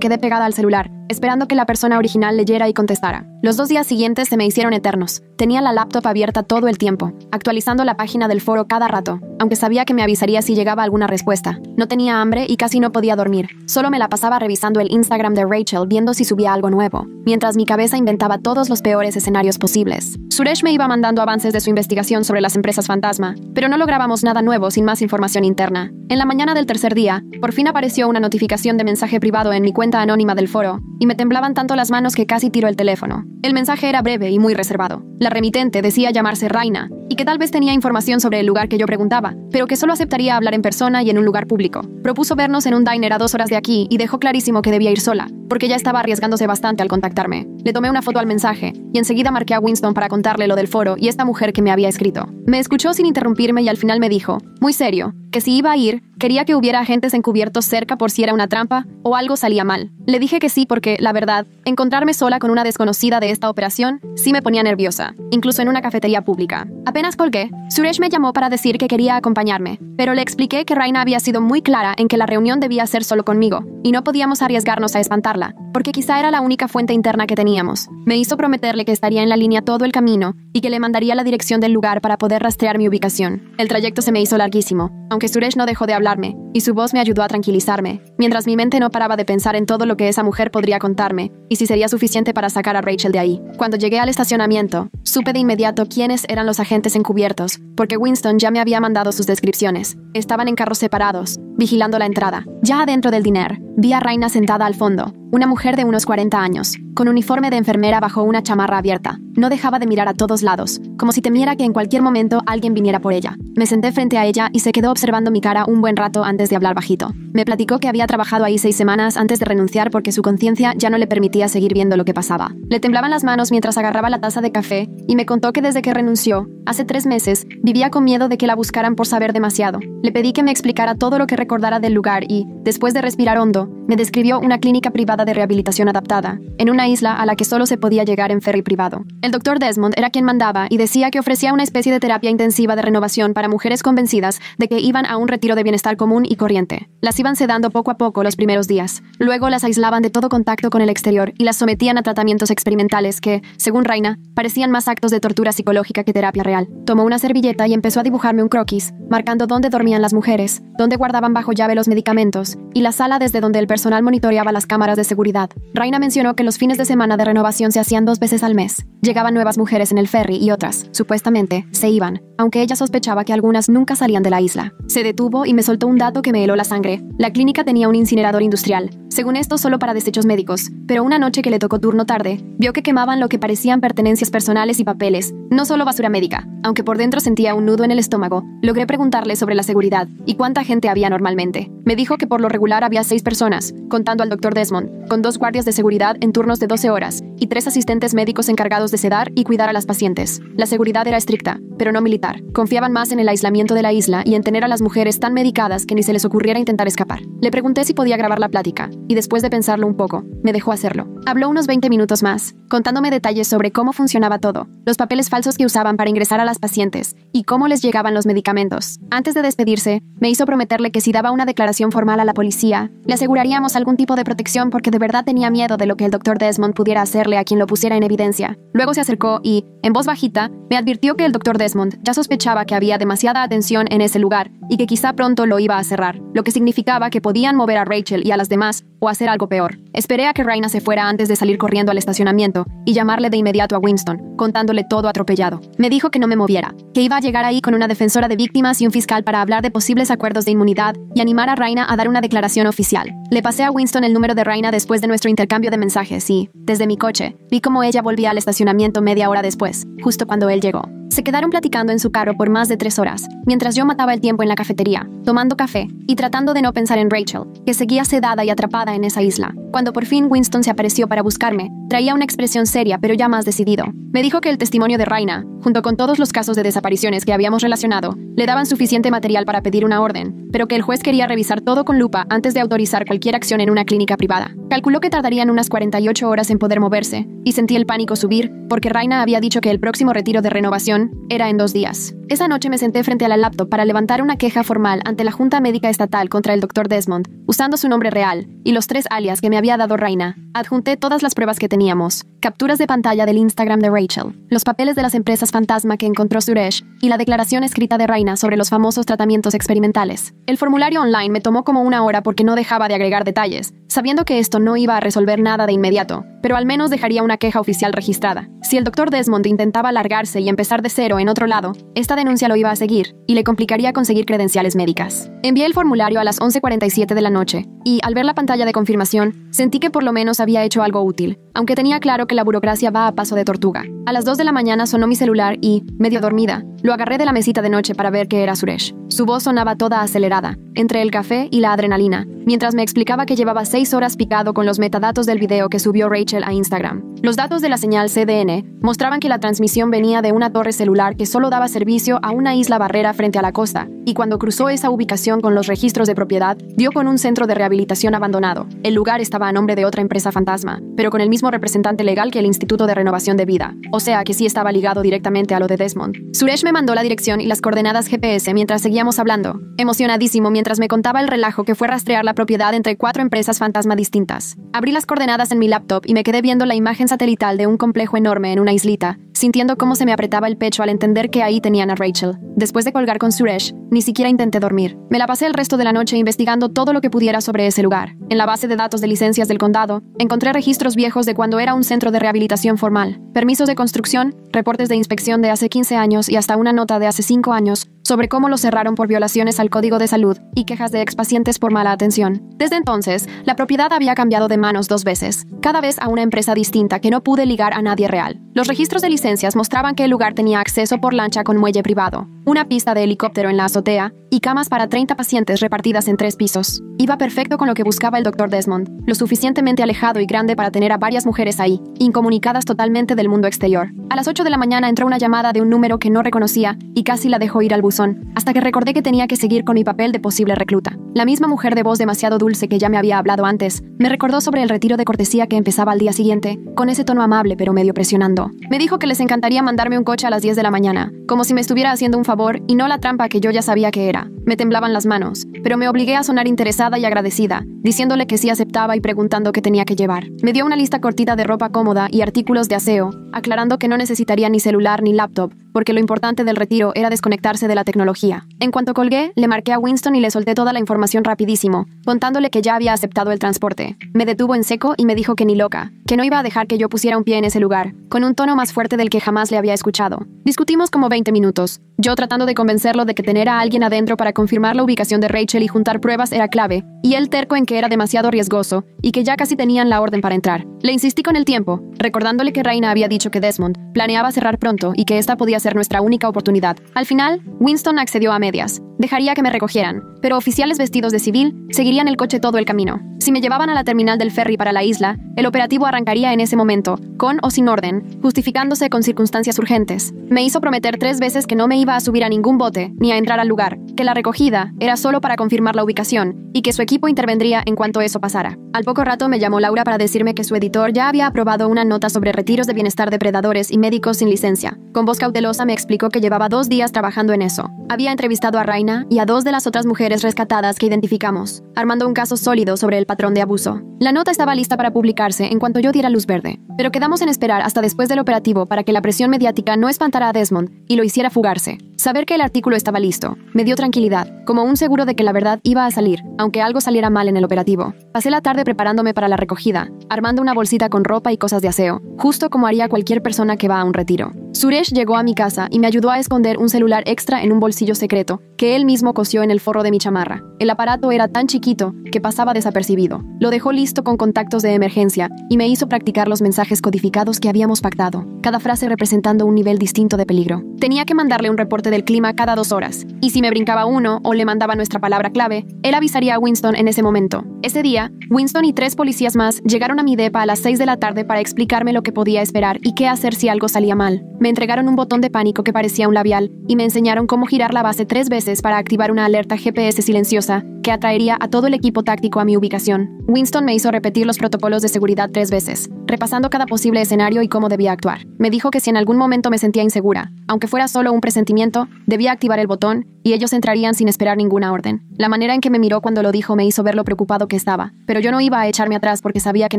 [SPEAKER 1] quedé pegada al celular, esperando que la persona original leyera y contestara. Los 2 días siguientes se me hicieron eternos. Tenía la laptop abierta todo el tiempo, actualizando la página del foro cada rato, aunque sabía que me avisaría si llegaba alguna respuesta. No tenía hambre y casi no podía dormir. Solo me la pasaba revisando el Instagram de Rachel viendo si subía algo nuevo, mientras mi cabeza inventaba todos los peores escenarios posibles. Suresh me iba mandando avances de su investigación sobre las empresas fantasma, pero no lográbamos nada nuevo sin más información interna. En la mañana del tercer día, por fin apareció una notificación de mensaje privado en mi cuenta anónima del foro, y me temblaban tanto las manos que casi tiró el teléfono. El mensaje era breve y muy reservado. La remitente decía llamarse Raina, y que tal vez tenía información sobre el lugar que yo preguntaba, pero que solo aceptaría hablar en persona y en un lugar público. Propuso vernos en un diner a 2 horas de aquí y dejó clarísimo que debía ir sola, porque ya estaba arriesgándose bastante al contactarme. Le tomé una foto al mensaje, y enseguida marqué a Winston para contarle lo del foro y esta mujer que me había escrito. Me escuchó sin interrumpirme y al final me dijo, muy serio, que si iba a ir, quería que hubiera agentes encubiertos cerca por si era una trampa o algo salía mal. Le dije que sí porque, la verdad, encontrarme sola con una desconocida de esta operación sí me ponía nerviosa, incluso en una cafetería pública. Apenas colgué, Suresh me llamó para decir que quería acompañarme, pero le expliqué que Raina había sido muy clara en que la reunión debía ser solo conmigo, y no podíamos arriesgarnos a espantarla, porque quizá era la única fuente interna que teníamos. Me hizo prometerle que estaría en la línea todo el camino y que le mandaría la dirección del lugar para poder rastrear mi ubicación. El trayecto se me hizo larguísimo, aunque Suresh no dejó de hablarme, y su voz me ayudó a tranquilizarme, mientras mi mente no paraba de pensar en todo lo que esa mujer podría contarme, y si sería suficiente para sacar a Rachel de ahí. Cuando llegué al estacionamiento, supe de inmediato quiénes eran los agentes encubiertos, porque Winston ya me había mandado sus descripciones. Estaban en carros separados, vigilando la entrada. Ya adentro del diner, vi a Raina sentada al fondo, una mujer de unos 40 años, con uniforme de enfermera bajo una chamarra abierta. No dejaba de mirar a todos lados, como si temiera que en cualquier momento alguien viniera por ella. Me senté frente a ella y se quedó observando mi cara un buen rato antes de hablar bajito. Me platicó que había trabajado ahí 6 semanas antes de renunciar porque su conciencia ya no le permitía seguir viendo lo que pasaba. Le temblaban las manos mientras agarraba la taza de café y me contó que desde que renunció, hace 3 meses, vivía con miedo de que la buscaran por saber demasiado. Le pedí que me explicara todo lo que recordara del lugar y, después de respirar hondo, me describió una clínica privada de rehabilitación adaptada, en una isla a la que solo se podía llegar en ferry privado. El Dr. Desmond era quien mandaba y decía que ofrecía una especie de terapia intensiva de renovación para mujeres convencidas de que iban a un retiro de bienestar común y corriente. Las iban sedando poco a poco los primeros días. Luego las aislaban de todo contacto con el exterior y las sometían a tratamientos experimentales que, según Raina, parecían más actos de tortura psicológica que terapia real. Tomó una servilleta y empezó a dibujarme un croquis, marcando dónde dormían las mujeres, dónde guardaban bajo llave los medicamentos y la sala desde donde el personal monitoreaba las cámaras de seguridad. Raina mencionó que los fines de semana de renovación se hacían 2 veces al mes. Llegaban nuevas mujeres en el ferry y otras, supuestamente, se iban, aunque ella sospechaba que algunas nunca salían de la isla. Se detuvo y me soltó un dato que me heló la sangre. La clínica tenía un incinerador industrial, según esto solo para desechos médicos, pero una noche que le tocó turno tarde, vio que quemaban lo que parecían pertenencias personales y papeles, no solo basura médica. Aunque por dentro sentía un nudo en el estómago, logré preguntarle sobre la seguridad y cuánta gente había normalmente. Me dijo que por lo regular había 6 personas, contando al Dr. Desmond, con 2 guardias de seguridad en turnos de 12 horas y 3 asistentes médicos encargados de sedar y cuidar a las pacientes. La seguridad era estricta, pero no militar. Confiaban más en el aislamiento de la isla y en tener a las mujeres tan medicadas que ni se les ocurriera intentar escapar. Le pregunté si podía grabar la plática, y después de pensarlo un poco, me dejó hacerlo. Habló unos 20 minutos más, contándome detalles sobre cómo funcionaba todo, los papeles falsos que usaban para ingresar a las pacientes y cómo les llegaban los medicamentos. Antes de despedirse, me hizo prometerle que si daba una declaración formal a la policía, le aseguraríamos algún tipo de protección porque de verdad tenía miedo de lo que el Dr. Desmond pudiera hacerle a quien lo pusiera en evidencia. Luego se acercó y, en voz bajita, me advirtió que el Dr. Desmond ya sospechaba que había demasiada atención en ese lugar y que quizá pronto lo iba a cerrar, lo que significaba que podían mover a Rachel y a las demás o hacer algo peor. Esperé a que Raina se fuera antes de salir corriendo al estacionamiento y llamarle de inmediato a Winston, contándole todo atropellado. Me dijo que no me moviera, que iba a llegar ahí con una defensora de víctimas y un fiscal para hablar de posibles acuerdos de inmunidad y animar a Raina a dar una declaración oficial. Le pasé a Winston el número de Raina después de nuestro intercambio de mensajes y, desde mi coche, vi cómo ella volvía al estacionamiento media hora después, justo cuando él llegó. Se quedaron platicando en su carro por más de 3 horas, mientras yo mataba el tiempo en la cafetería, tomando café y tratando de no pensar en Rachel, que seguía sedada y atrapada en esa isla. Cuando por fin Winston se apareció para buscarme, traía una expresión seria pero ya más decidido. Me dijo que el testimonio de Raina, junto con todos los casos de desapariciones que habíamos relacionado, le daban suficiente material para pedir una orden, pero que el juez quería revisar todo con lupa antes de autorizar cualquier acción en una clínica privada. Calculó que tardarían unas 48 horas en poder moverse, y sentí el pánico subir, porque Raina había dicho que el próximo retiro de renovación era en 2 días. Esa noche me senté frente a la laptop para levantar una queja formal ante la Junta Médica Estatal contra el Dr. Desmond, usando su nombre real y los 3 alias que me había dado Raina. Adjunté todas las pruebas que teníamos, capturas de pantalla del Instagram de Rachel, los papeles de las empresas fantasma que encontró Suresh y la declaración escrita de Raina sobre los famosos tratamientos experimentales. El formulario online me tomó como 1 hora porque no dejaba de agregar detalles, sabiendo que esto no iba a resolver nada de inmediato, pero al menos dejaría una queja oficial registrada. Si el Dr. Desmond intentaba largarse y empezar de cero en otro lado, esta denuncia lo iba a seguir y le complicaría conseguir credenciales médicas. Envié el formulario a las 11:47 de la noche y, al ver la pantalla de confirmación, sentí que por lo menos había hecho algo útil, aunque tenía claro que la burocracia va a paso de tortuga. A las 2 de la mañana sonó mi celular y, medio dormida, lo agarré de la mesita de noche para ver que era Suresh. Su voz sonaba toda acelerada, entre el café y la adrenalina, mientras me explicaba que llevaba 6 horas picado con los metadatos del video que subió Rachel a Instagram. Los datos de la señal CDN mostraban que la transmisión venía de una torre celular que solo daba servicio a una isla barrera frente a la costa, y cuando cruzó esa ubicación con los registros de propiedad, dio con un centro de rehabilitación abandonado. El lugar estaba a nombre de otra empresa fantasma, pero con el mismo representante legal que el Instituto de Renovación de Vida, o sea que sí estaba ligado directamente a lo de Desmond. Suresh me mandó la dirección y las coordenadas GPS mientras seguíamos hablando, emocionadísimo mientras me contaba el relajo que fue rastrear la propiedad entre 4 empresas fantasma distintas. Abrí las coordenadas en mi laptop y me quedé viendo la imagen satelital de un complejo enorme en una islita, sintiendo cómo se me apretaba el pecho al entender que ahí tenían a Rachel. Después de colgar con Suresh, ni siquiera intenté dormir. Me la pasé el resto de la noche investigando todo lo que pudiera sobre ese lugar. En la base de datos de licencias del condado, encontré registros viejos de cuando era un centro de rehabilitación formal, permisos de construcción, reportes de inspección de hace 15 años y hasta una nota de hace 5 años sobre cómo lo cerraron por violaciones al Código de Salud y quejas de expacientes por mala atención. Desde entonces, la propiedad había cambiado de manos 2 veces, cada vez a una empresa distinta que no pude ligar a nadie real. Los registros de licencias mostraban que el lugar tenía acceso por lancha con muelle privado, una pista de helicóptero en la azotea y camas para 30 pacientes repartidas en 3 pisos. Iba perfecto con lo que buscaba el Dr. Desmond, lo suficientemente alejado y grande para tener a varias mujeres ahí, incomunicadas totalmente del mundo exterior. A las 8 de la mañana entró una llamada de un número que no reconocía y casi la dejó ir al buzón, hasta que recordé que tenía que seguir con mi papel de posible recluta. La misma mujer de voz demasiado dulce que ya me había hablado antes, me recordó sobre el retiro de cortesía que empezaba al día siguiente, con ese tono amable pero medio presionando. Me dijo que les encantaría mandarme un coche a las 10 de la mañana, como si me estuviera haciendo un favor y no la trampa que yo ya sabía que era. Me temblaban las manos, pero me obligué a sonar interesada y agradecida, diciéndole que sí aceptaba y preguntando qué tenía que llevar. Me dio una lista cortita de ropa cómoda y artículos de aseo, aclarando que no necesitaría ni celular ni laptop, porque lo importante del retiro era desconectarse de la tecnología. En cuanto colgué, le marqué a Winston y le solté toda la información rapidísimo, contándole que ya había aceptado el transporte. Me detuvo en seco y me dijo que ni loca, que no iba a dejar que yo pusiera un pie en ese lugar, con un tono más fuerte del que jamás le había escuchado. Discutimos como 20 minutos, yo tratando de convencerlo de que tener a alguien adentro para confirmar la ubicación de Rachel y juntar pruebas era clave, y él terco en que era demasiado riesgoso y que ya casi tenían la orden para entrar. Le insistí con el tiempo, recordándole que Raina había dicho que Desmond planeaba cerrar pronto y que esta podía ser nuestra única oportunidad. Al final, Winston accedió a medias. Dejaría que me recogieran, pero oficiales vestidos de civil seguirían el coche todo el camino. Si me llevaban a la terminal del ferry para la isla, el operativo arrancaría en ese momento, con o sin orden, justificándose con circunstancias urgentes. Me hizo prometer 3 veces que no me iba a subir a ningún bote ni a entrar al lugar, que la recogida era solo para confirmar la ubicación y que su equipo intervendría en cuanto eso pasara. Al poco rato me llamó Laura para decirme que su editor ya había aprobado una nota sobre retiros de bienestar de predadores y médicos sin licencia. Con voz cautelosa me explicó que llevaba 2 días trabajando en eso. Había entrevistado a Raina y a 2 de las otras mujeres rescatadas que identificamos, armando un caso sólido sobre el patrón de abuso. La nota estaba lista para publicarse en cuanto yo diera luz verde, pero quedamos en esperar hasta después del operativo para que la presión mediática no espantara a Desmond y lo hiciera fugarse. Saber que el artículo estaba listo me dio tranquilidad, como un seguro de que la verdad iba a salir, aunque algo saliera mal en el operativo. Pasé la tarde preparándome para la recogida, armando una bolsita con ropa y cosas de aseo, justo como haría cualquier persona que va a un retiro. Suresh llegó a mi casa y me ayudó a esconder un celular extra en un bolsillo secreto que él mismo cosió en el forro de mi chamarra. El aparato era tan chiquito que pasaba desapercibido. Lo dejó listo con contactos de emergencia y me hizo practicar los mensajes codificados que habíamos pactado, cada frase representando un nivel distinto de peligro. Tenía que mandarle un reporte del clima cada 2 horas, y si me brincaba uno o le mandaba nuestra palabra clave, él avisaría a Winston en ese momento. Ese día, Winston y 3 policías más llegaron a mi depa a las 6 de la tarde para explicarme lo que podía esperar y qué hacer si algo salía mal. Me entregaron un botón de pánico que parecía un labial y me enseñaron cómo girar la base 3 veces para activar una alerta GPS silenciosa que atraería a todo el equipo táctico a mi ubicación. Winston me hizo repetir los protocolos de seguridad 3 veces, repasando cada posible escenario y cómo debía actuar. Me dijo que si en algún momento me sentía insegura, aunque fuera solo un presentimiento, debía activar el botón y ellos entrarían sin esperar ninguna orden. La manera en que me miró cuando lo dijo me hizo ver lo preocupado que estaba, pero yo no iba a echarme atrás porque sabía que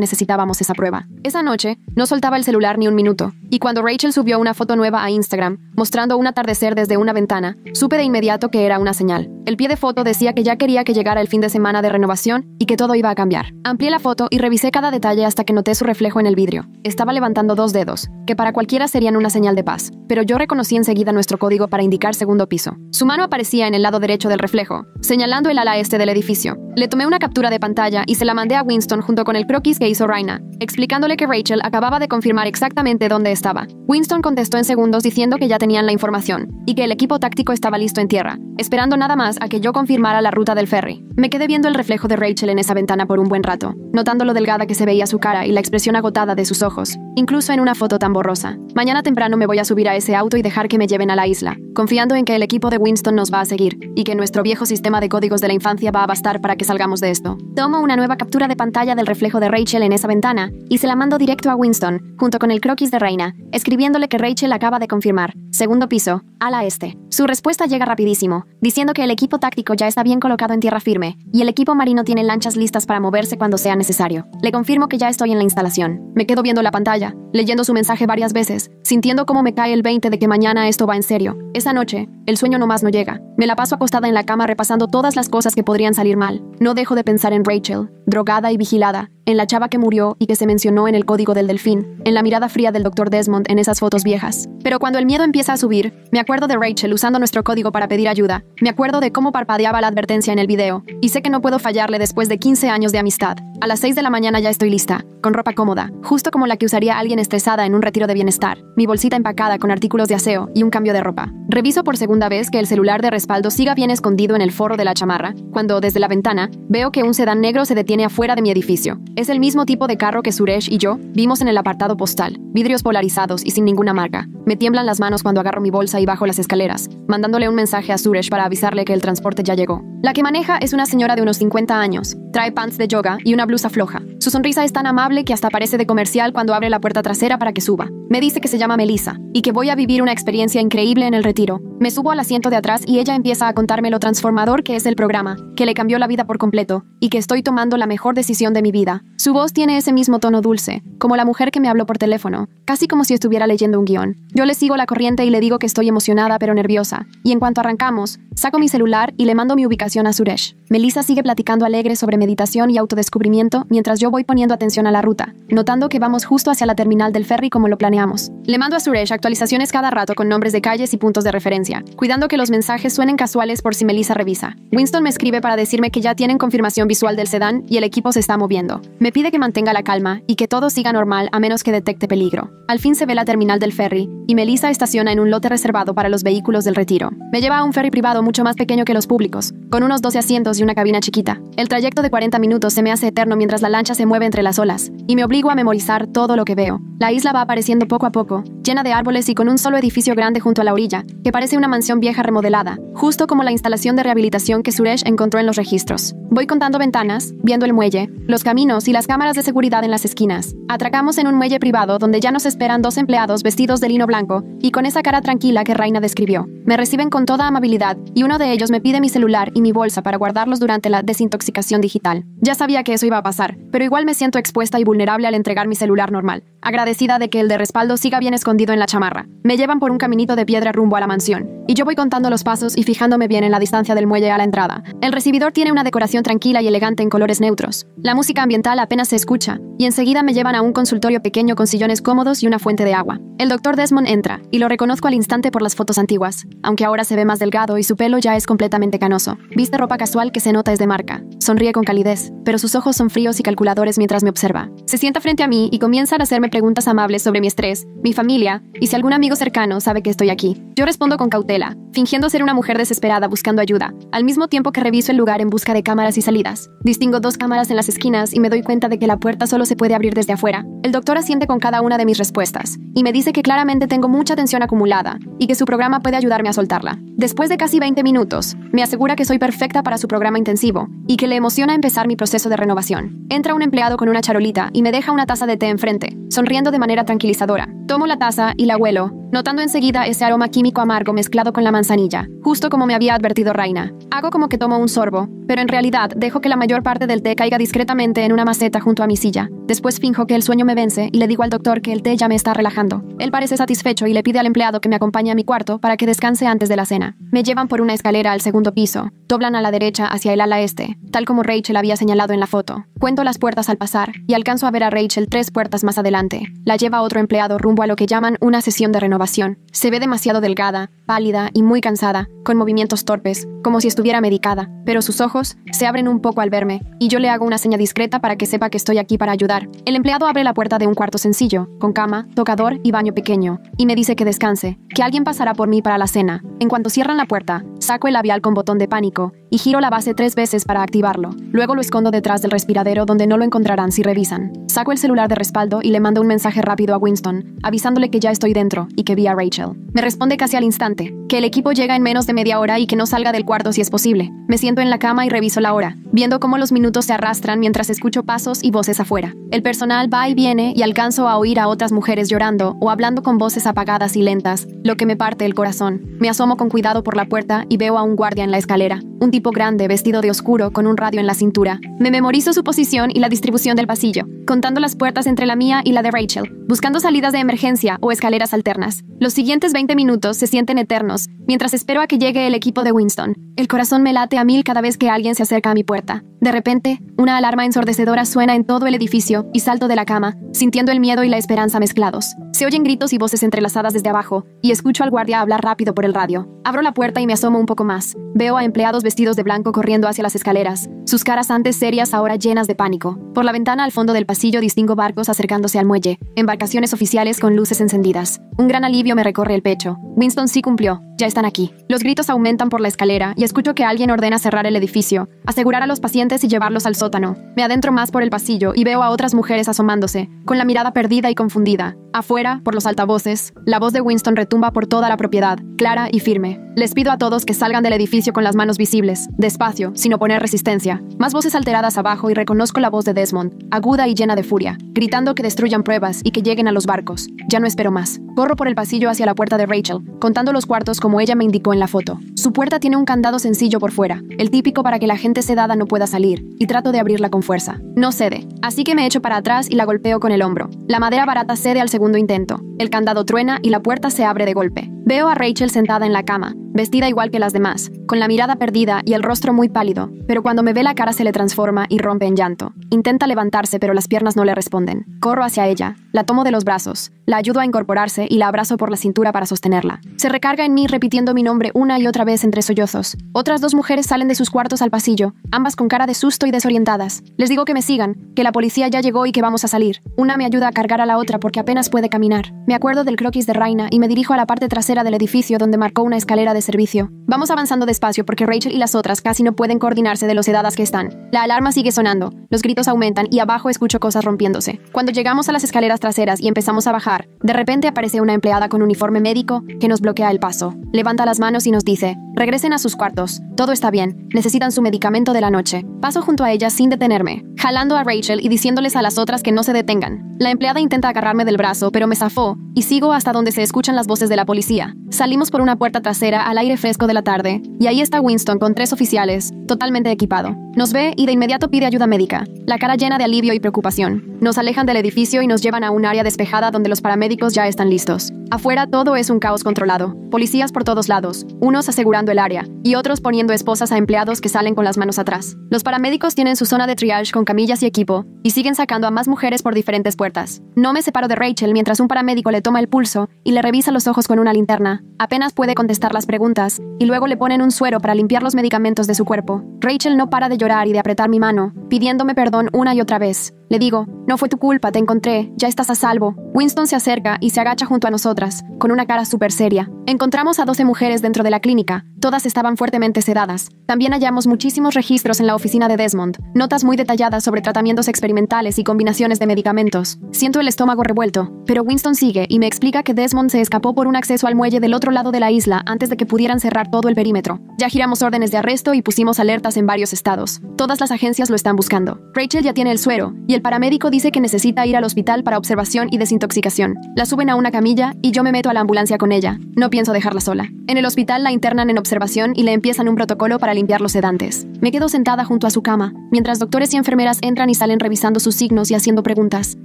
[SPEAKER 1] necesitábamos esa prueba. Esa noche, no soltaba el celular ni un minuto, y cuando Rachel subió una foto nueva a Instagram, mostrando un atardecer desde una ventana, supe de inmediato que era una señal. El pie de foto decía que ya quería que llegara el fin de semana de renovación y que todo iba a cambiar. Amplié la foto y revisé cada detalle hasta que noté su reflejo en el vidrio. Estaba levantando 2 dedos, que para cualquiera serían una señal de paz, pero yo reconocí enseguida nuestro código para indicar segundo piso. Su mano aparecía en el lado derecho del reflejo, señalando el ala este del edificio. Le tomé una captura de pantalla y se la mandé a Winston junto con el croquis que hizo Raina, explicándole que Rachel acababa de confirmar exactamente dónde estaba. Winston contestó en segundos diciendo que ya tenían la información y que el equipo táctico estaba listo en tierra, esperando nada más a que yo confirmara la ruta del ferry. Me quedé viendo el reflejo de Rachel en esa ventana por un buen rato, notando lo delgada que se veía su cara y la expresión agotada de sus ojos, incluso en una foto tan borrosa. Mañana temprano me voy a subir a ese auto y dejar que me lleven a la isla, confiando en que el equipo de Winston nos va a seguir y que nuestro viejo sistema de códigos de la infancia va a bastar para que salgamos de esto. Tomo una nueva captura de pantalla del reflejo de Rachel en esa ventana y se la mando directo a Winston, junto con el croquis de Raina, escribiéndole que Rachel acaba de confirmar. Segundo piso, ala este. Su respuesta llega rapidísimo, diciendo que el equipo táctico ya está bien colocado en tierra firme y el equipo marino tiene lanchas listas para moverse cuando sea necesario. Le confirmo que ya estoy en la instalación. Me quedo viendo la pantalla, leyendo su mensaje varias veces, sintiendo cómo me cae el 20 de que mañana esto va en serio. Esa noche, el sueño nomás no llega. Me la paso acostada en la cama repasando todas las cosas que podrían salir mal. No dejo de pensar en Rachel, drogada y vigilada, en la chava que murió y que se mencionó en el código del delfín, en la mirada fría del Dr. Desmond en esas fotos viejas. Pero cuando el miedo empieza a subir, me acuerdo de Rachel usando nuestro código para pedir ayuda. Me acuerdo de cómo parpadeaba la advertencia en el video, y sé que no puedo fallarle después de 15 años de amistad. A las 6 de la mañana ya estoy lista, con ropa cómoda, justo como la que usaría alguien estresada en un retiro de bienestar, mi bolsita empacada con artículos de aseo y un cambio de ropa. Reviso por segunda vez que el celular de respaldo siga bien escondido en el forro de la chamarra, cuando desde la ventana veo que un sedán negro se detiene afuera de mi edificio. Es el mismo tipo de carro que Suresh y yo vimos en el apartado postal, vidrios polarizados y sin ninguna marca. Me tiemblan las manos cuando agarro mi bolsa y bajo las escaleras, mandándole un mensaje a Suresh para avisarle que el transporte ya llegó. La que maneja es una señora de unos 50 años. Trae pants de yoga y una blusa floja. Su sonrisa es tan amable que hasta parece de comercial cuando abre la puerta trasera para que suba. Me dice que se llama Melissa y que voy a vivir una experiencia increíble en el retiro. Me subo al asiento de atrás y ella empieza a contarme lo transformador que es el programa, que le cambió la vida por completo y que estoy tomando la mejor decisión de mi vida. Su voz tiene ese mismo tono dulce, como la mujer que me habló por teléfono, casi como si estuviera leyendo un guión. Yo le sigo la corriente y le digo que estoy emocionada pero nerviosa, y en cuanto arrancamos, saco mi celular y le mando mi ubicación a Suresh. Melissa sigue platicando alegre sobre meditación y autodescubrimiento mientras yo voy poniendo atención a la ruta, notando que vamos justo hacia la terminal del ferry como lo planeamos. Le mando a Suresh actualizaciones cada rato con nombres de calles y puntos de referencia, cuidando que los mensajes suenen casuales por si Melissa revisa. Winston me escribe para decirme que ya tienen confirmación visual del sedán y el equipo se está moviendo. Me pide que mantenga la calma y que todo siga normal a menos que detecte peligro. Al fin se ve la terminal del ferry y Melissa estaciona en un lote reservado para los vehículos del retiro. Me lleva a un ferry privado mucho más pequeño que los públicos, con unos 12 asientos y una cabina chiquita. El trayecto de 40 minutos se me hace eterno mientras la lancha se mueve entre las olas, y me obligo a memorizar todo lo que veo. La isla va apareciendo poco a poco, llena de árboles y con un solo edificio grande junto a la orilla, que parece una mansión vieja remodelada, justo como la instalación de rehabilitación que Suresh encontró en los registros. Voy contando ventanas, viendo el muelle, los caminos y las cámaras de seguridad en las esquinas. Atracamos en un muelle privado donde ya nos esperan 2 empleados vestidos de lino blanco y con esa cara tranquila que Raina describió. Me reciben con toda amabilidad y uno de ellos me pide mi celular y mi bolsa para guardarlos durante la desintoxicación digital. Ya sabía que eso iba a pasar, pero igual me siento expuesta y vulnerable al entregar mi celular normal, agradecida de que el de respaldo siga bien escondido en la chamarra. Me llevan por un caminito de piedra rumbo a la mansión, y yo voy contando los pasos y fijándome bien en la distancia del muelle a la entrada. El recibidor tiene una decoración tranquila y elegante en colores neutros. La música ambiental apenas se escucha, y enseguida me llevan a un consultorio pequeño con sillones cómodos y una fuente de agua. El doctor Desmond entra, y lo reconozco al instante por las fotos antiguas, aunque ahora se ve más delgado y su pelo ya es completamente canoso. Viste ropa casual que se nota es de marca. Sonríe con calidez, pero sus ojos son fríos y calculadores mientras me observa. Se sienta frente a mí y comienza a hacerme preguntas amables sobre mi estrés, mi familia, y si algún amigo cercano sabe que estoy aquí. Yo respondo con cautela, fingiendo ser una mujer desesperada buscando ayuda, al mismo tiempo que reviso el lugar en busca de cámaras y salidas. Distingo 2 cámaras en las esquinas y me doy cuenta de que la puerta solo se puede abrir desde afuera. El doctor asiente con cada una de mis respuestas, y me dice que claramente tengo mucha tensión acumulada, y que su programa puede ayudarme a soltarla. Después de casi 20 minutos, me asegura que soy perfecta para su programa intensivo, y que le emociona empezar mi proceso de renovación. Entra un empleado con una charolita y me deja una taza de té enfrente, sonriendo de manera tranquilizadora. Tomo la taza y la huelo, notando enseguida ese aroma químico amargo mezclado con la manzanilla, justo como me había advertido Raina. Hago como que tomo un sorbo, pero en realidad dejo que la mayor parte del té caiga discretamente en una maceta junto a mi silla. Después finjo que el sueño me vence y le digo al doctor que el té ya me está relajando. Él parece satisfecho y le pide al empleado que me acompañe a mi cuarto para que descanse antes de la cena. Me llevan por una escalera al segundo piso, doblan a la derecha hacia el ala este, tal como Rachel había señalado en la foto. Cuento las puertas al pasar y alcanzo a ver a Rachel 3 puertas más adelante. La lleva otro empleado rumbo a lo que llaman una sesión de renovación. Se ve demasiado delgada, pálida y muy cansada, con movimientos torpes, como si estuviera medicada, pero sus ojos se abren un poco al verme, y yo le hago una seña discreta para que sepa que estoy aquí para ayudar. El empleado abre la puerta de un cuarto sencillo, con cama, tocador y baño pequeño, y me dice que descanse, que alguien pasará por mí para la cena. En cuanto cierran la puerta, saco el labial con botón de pánico, y giro la base 3 veces para activarlo. Luego lo escondo detrás del respiradero donde no lo encontrarán si revisan. Saco el celular de respaldo y le mando un mensaje rápido a Winston, avisándole que ya estoy dentro y que vi a Rachel. Me responde casi al instante, que el equipo llega en menos de media hora y que no salga del cuarto si es posible. Me siento en la cama y reviso la hora, viendo cómo los minutos se arrastran mientras escucho pasos y voces afuera. El personal va y viene y alcanzo a oír a otras mujeres llorando o hablando con voces apagadas y lentas, lo que me parte el corazón. Me asomo con cuidado por la puerta y veo a un guardia en la escalera, un tipo grande vestido de oscuro con un radio en la cintura. Me memorizo su posición y la distribución del pasillo, contando las puertas entre la mía y la de Rachel, buscando salidas de emergencia o escaleras alternas. Los siguientes 20 minutos se sienten eternos, mientras espero a que llegue el equipo de Winston. El corazón me late a 1000 cada vez que alguien se acerca a mi puerta. De repente, una alarma ensordecedora suena en todo el edificio y salto de la cama, sintiendo el miedo y la esperanza mezclados. Se oyen gritos y voces entrelazadas desde abajo, y escucho al guardia hablar rápido por el radio. Abro la puerta y me asomo un poco más. Veo a empleados vestidos de blanco corriendo hacia las escaleras, sus caras antes serias ahora llenas de pánico. Por la ventana al fondo del pasillo distingo barcos acercándose al muelle, embarcaciones oficiales con luces encendidas. Un gran alivio me recorre el pecho. Winston sí cumplió. Ya están aquí. Los gritos aumentan por la escalera y escucho que alguien ordena cerrar el edificio, asegurar a los pacientes y llevarlos al sótano. Me adentro más por el pasillo y veo a otras mujeres asomándose, con la mirada perdida y confundida. Afuera, por los altavoces, la voz de Winston retumba por toda la propiedad, clara y firme. Les pido a todos que salgan del edificio con las manos visibles, despacio, sin oponer resistencia. Más voces alteradas abajo y reconozco la voz de Desmond, aguda y llena de furia, gritando que destruyan pruebas y que lleguen a los barcos. Ya no espero más. Corro por el pasillo hacia la puerta de Rachel, contando los cuartos como ella me indicó en la foto. Su puerta tiene un candado sencillo por fuera, el típico para que la gente sedada no pueda salir, y trato de abrirla con fuerza. No cede, así que me echo para atrás y la golpeo con el hombro. La madera barata cede al segundo intento. El candado truena y la puerta se abre de golpe. Veo a Rachel sentada en la cama, vestida igual que las demás, con la mirada perdida y el rostro muy pálido, pero cuando me ve la cara se le transforma y rompe en llanto. Intenta levantarse, pero las piernas no le responden. Corro hacia ella, la tomo de los brazos, la ayudo a incorporarse y la abrazo por la cintura para sostenerla. Se recarga en mí repitiendo mi nombre una y otra vez entre sollozos. Otras 2 mujeres salen de sus cuartos al pasillo, ambas con cara de susto y desorientadas. Les digo que me sigan, que la policía ya llegó y que vamos a salir. Una me ayuda a cargar a la otra porque apenas puede caminar. Me acuerdo del croquis de Raina y me dirijo a la parte trasera del edificio donde marcó una escalera de servicio. Vamos avanzando despacio porque Rachel y las otras casi no pueden coordinarse de lo sedadas que están. La alarma sigue sonando, los gritos aumentan y abajo escucho cosas rompiéndose. Cuando llegamos a las escaleras traseras y empezamos a bajar, de repente aparece una empleada con uniforme médico que nos bloquea el paso. Levanta las manos y nos dice: Regresen a sus cuartos. Todo está bien. Necesitan su medicamento de la noche. Paso junto a ellas sin detenerme, jalando a Rachel y diciéndoles a las otras que no se detengan. La empleada intenta agarrarme del brazo, pero me zafó, y sigo hasta donde se escuchan las voces de la policía. Salimos por una puerta trasera al aire fresco de la tarde, y ahí está Winston con 3 oficiales, totalmente equipado. Nos ve y de inmediato pide ayuda médica, la cara llena de alivio y preocupación. Nos alejan del edificio y nos llevan a un área despejada donde los paramédicos ya están listos. Afuera todo es un caos controlado. Policías por todos lados, unos asegurando el área, y otros poniendo esposas a empleados que salen con las manos atrás. Los paramédicos tienen su zona de triage con camillas y equipo, y siguen sacando a más mujeres por diferentes puertas. No me separo de Rachel mientras un paramédico le toma el pulso y le revisa los ojos con una linterna. Apenas puede contestar las preguntas, y luego le ponen un suero para limpiar los medicamentos de su cuerpo. Rachel no para de llorar y de apretar mi mano, pidiéndome perdón una y otra vez. Le digo, no fue tu culpa, te encontré, ya estás a salvo. Winston se acerca y se agacha junto a nosotras, con una cara súper seria. Encontramos a 12 mujeres dentro de la clínica, todas estaban fuertemente sedadas. También hallamos muchísimos registros en la oficina de Desmond, notas muy detalladas sobre tratamientos experimentales y combinaciones de medicamentos. Siento el estómago revuelto, pero Winston sigue y me explica que Desmond se escapó por un acceso al muelle del otro lado de la isla antes de que pudieran cerrar todo el perímetro. Ya giramos órdenes de arresto y pusimos alertas en varios estados. Todas las agencias lo están buscando. Rachel ya tiene el suero, y el paramédico dice que necesita ir al hospital para observación y desintoxicación. La suben a una camilla y yo me meto a la ambulancia con ella. No pienso dejarla sola. En el hospital la internan en observación y le empiezan un protocolo para limpiar los sedantes. Me quedo sentada junto a su cama, mientras doctores y enfermeras entran y salen revisando sus signos y haciendo preguntas.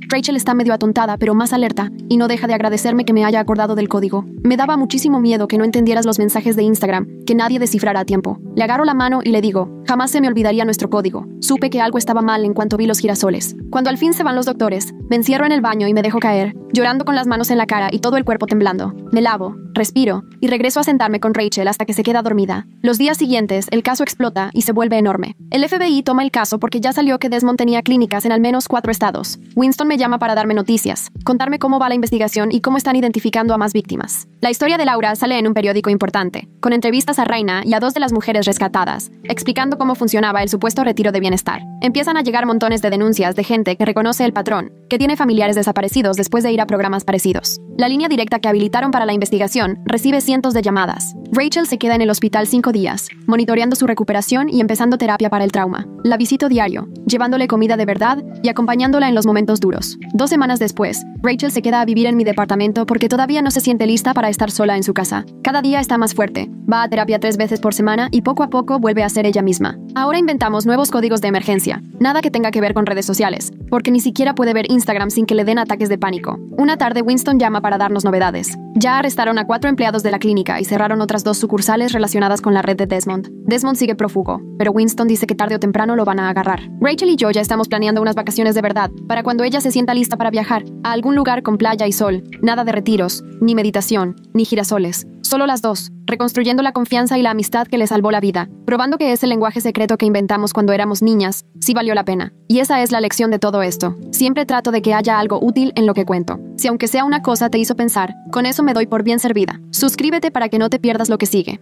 [SPEAKER 1] Rachel está medio atontada, pero más alerta, y no deja de agradecerme que me haya acordado del código. Me daba muchísimo miedo que no entendieras los mensajes de Instagram, que nadie descifrara a tiempo. Le agarro la mano y le digo, jamás se me olvidaría nuestro código. Supe que algo estaba mal en cuanto vi los girasoles. Cuando al fin se van los doctores, me encierro en el baño y me dejo caer, llorando con las manos en la cara y todo el cuerpo temblando. Me lavo, respiro y regreso a sentarme con Rachel hasta que se queda dormida. Los días siguientes, el caso explota y se vuelve enorme. El FBI toma el caso porque ya salió que Desmond tenía clínicas en al menos 4 estados. Winston me llama para darme noticias, contarme cómo va la investigación y cómo están identificando a más víctimas. La historia de Laura sale en un periódico importante, con entrevistas a Raina y a 2 de las mujeres rescatadas, explicando cómo funcionaba el supuesto retiro de bienestar. Empiezan a llegar montones de denuncias de gente que reconoce el patrón, que tiene familiares desaparecidos después de ir a programas parecidos. La línea directa que habilitaron para la investigación recibe cientos de llamadas. Rachel se queda en el hospital 5 días, monitoreando su recuperación y empezando terapia para el trauma. La visito diario, llevándole comida de verdad y acompañándola en los momentos duros. 2 semanas después, Rachel se queda a vivir en mi departamento porque todavía no se siente lista para estar sola en su casa. Cada día está más fuerte, va a terapia 3 veces por semana y poco a poco vuelve a ser ella misma. Ahora inventamos nuevos códigos de emergencia, nada que tenga que ver con redes sociales, porque ni siquiera puede ver Instagram sin que le den ataques de pánico. Una tarde Winston llama para darnos novedades. Ya arrestaron a 4 empleados de la clínica y cerraron otras 2 sucursales relacionadas con la red de Desmond. Desmond sigue prófugo, pero Winston dice que tarde o temprano lo van a agarrar. Rachel y yo ya estamos planeando unas vacaciones de verdad, para cuando ella se sienta lista para viajar, a algún lugar con playa y sol, nada de retiros, ni meditación, ni girasoles. Solo las 2, reconstruyendo la confianza y la amistad que le salvó la vida, probando que ese lenguaje secreto que inventamos cuando éramos niñas, sí valió la pena. Y esa es la lección de todo esto. Siempre trato de que haya algo útil en lo que cuento. Si aunque sea una cosa te hizo pensar, con eso me doy por bien servida. Suscríbete para que no te pierdas lo que sigue.